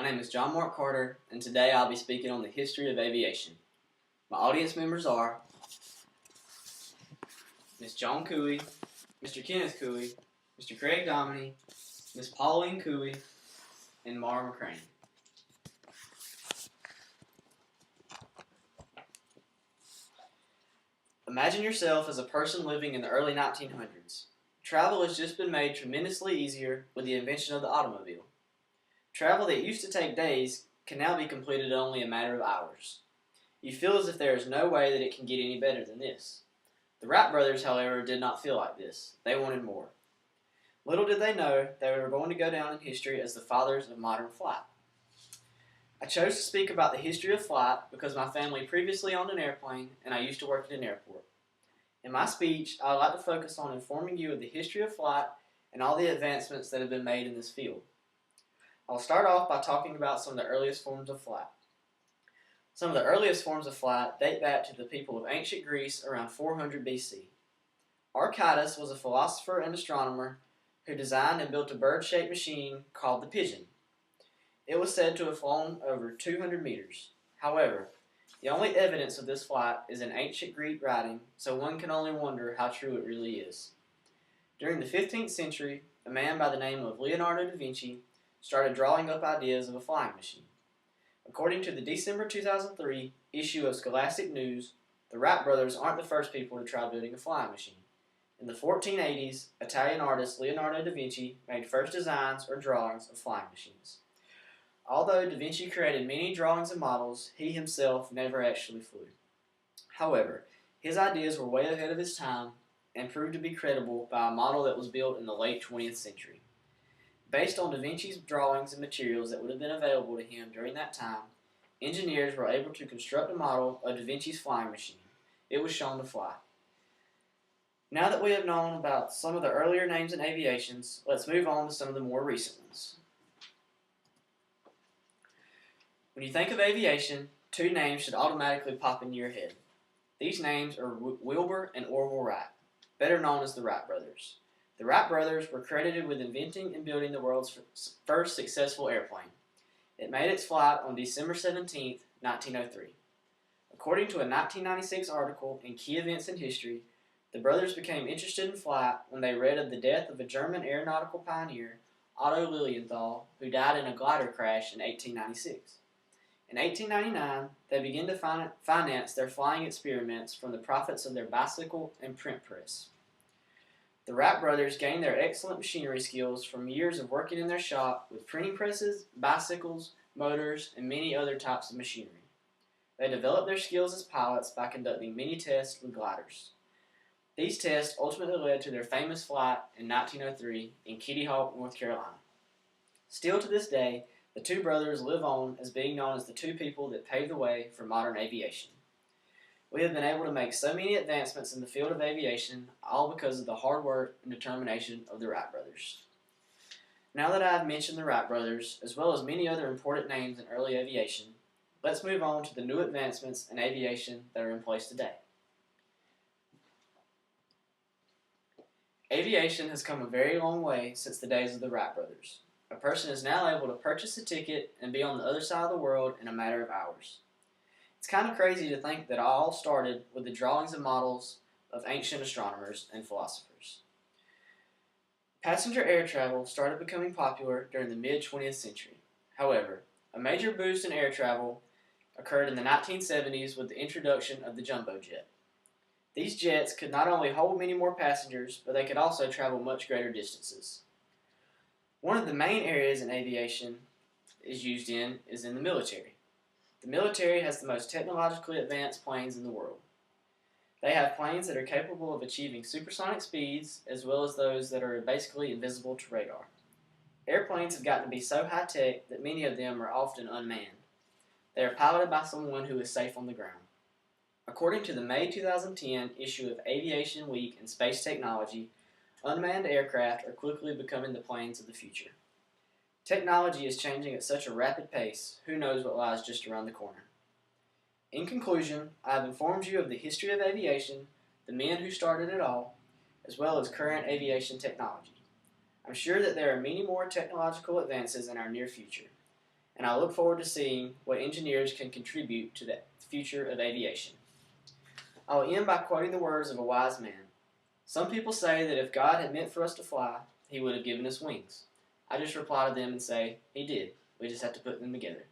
name is John Mark Carter, and today I'll be speaking on the history of aviation. My audience members are Ms. Joan Cooey, Mr. Kenneth Cooey, Mr. Craig Dominy, Ms. Pauline Cooey, and Mara McCrane. Imagine yourself as a person living in the early 1900s. Travel has just been made tremendously easier with the invention of the automobile. Travel that used to take days can now be completed in only a matter of hours. You feel as if there is no way that it can get any better than this. The Wright brothers, however, did not feel like this. They wanted more. Little did they know they were going to go down in history as the fathers of modern flight. I chose to speak about the history of flight because my family previously owned an airplane and I used to work at an airport. In my speech, I would like to focus on informing you of the history of flight and all the advancements that have been made in this field. I'll start off by talking about some of the earliest forms of flight. Some of the earliest forms of flight date back to the people of ancient Greece around 400 BC. Archytas was a philosopher and astronomer who designed and built a bird-shaped machine called the pigeon. It was said to have flown over 200 meters. However, the only evidence of this flight is in ancient Greek writing, so one can only wonder how true it really is. During the 15th century, a man by the name of Leonardo da Vinci started drawing up ideas of a flying machine. According to the December 2003 issue of Scholastic News, the Wright brothers aren't the first people to try building a flying machine. In the 1480s, Italian artist Leonardo da Vinci made first designs or drawings of flying machines. Although da Vinci created many drawings and models, he himself never actually flew. However, his ideas were way ahead of his time and proved to be credible by a model that was built in the late 20th century. Based on da Vinci's drawings and materials that would have been available to him during that time, engineers were able to construct a model of da Vinci's flying machine. It was shown to fly. Now that we have known about some of the earlier names in aviations, let's move on to some of the more recent ones. When you think of aviation, two names should automatically pop into your head. These names are Wilbur and Orville Wright, better known as the Wright brothers. The Wright brothers were credited with inventing and building the world's first successful airplane. It made its flight on December 17, 1903. According to a 1996 article in Key Events in History, the brothers became interested in flight when they read of the death of a German aeronautical pioneer, Otto Lilienthal, who died in a glider crash in 1896. In 1899, they began to finance their flying experiments from the profits of their bicycle and print press. The Wright brothers gained their excellent machinery skills from years of working in their shop with printing presses, bicycles, motors, and many other types of machinery. They developed their skills as pilots by conducting many tests with gliders. These tests ultimately led to their famous flight in 1903 in Kitty Hawk, North Carolina. Still to this day, the two brothers live on as being known as the two people that paved the way for modern aviation. We have been able to make so many advancements in the field of aviation, all because of the hard work and determination of the Wright brothers. Now that I have mentioned the Wright brothers, as well as many other important names in early aviation, let's move on to the new advancements in aviation that are in place today. Aviation has come a very long way since the days of the Wright brothers. A person is now able to purchase a ticket and be on the other side of the world in a matter of hours. It's kind of crazy to think that all started with the drawings and models of ancient astronomers and philosophers. Passenger air travel started becoming popular during the mid-20th century. However, a major boost in air travel occurred in the 1970s with the introduction of the jumbo jet. These jets could not only hold many more passengers, but they could also travel much greater distances. One of the main areas in aviation is in the military. The military has the most technologically advanced planes in the world. They have planes that are capable of achieving supersonic speeds, as well as those that are basically invisible to radar. Airplanes have gotten to be so high-tech that many of them are often unmanned. They are piloted by someone who is safe on the ground. According to the May 2010 issue of Aviation Week in Space Technology, unmanned aircraft are quickly becoming the planes of the future. Technology is changing at such a rapid pace, who knows what lies just around the corner. In conclusion, I have informed you of the history of aviation, the men who started it all, as well as current aviation technology. I'm sure that there are many more technological advances in our near future, and I look forward to seeing what engineers can contribute to the future of aviation. I will end by quoting the words of a wise man. Some people say that if God had meant for us to fly, He would have given us wings. I just reply to them and say, He did. We just have to put them together.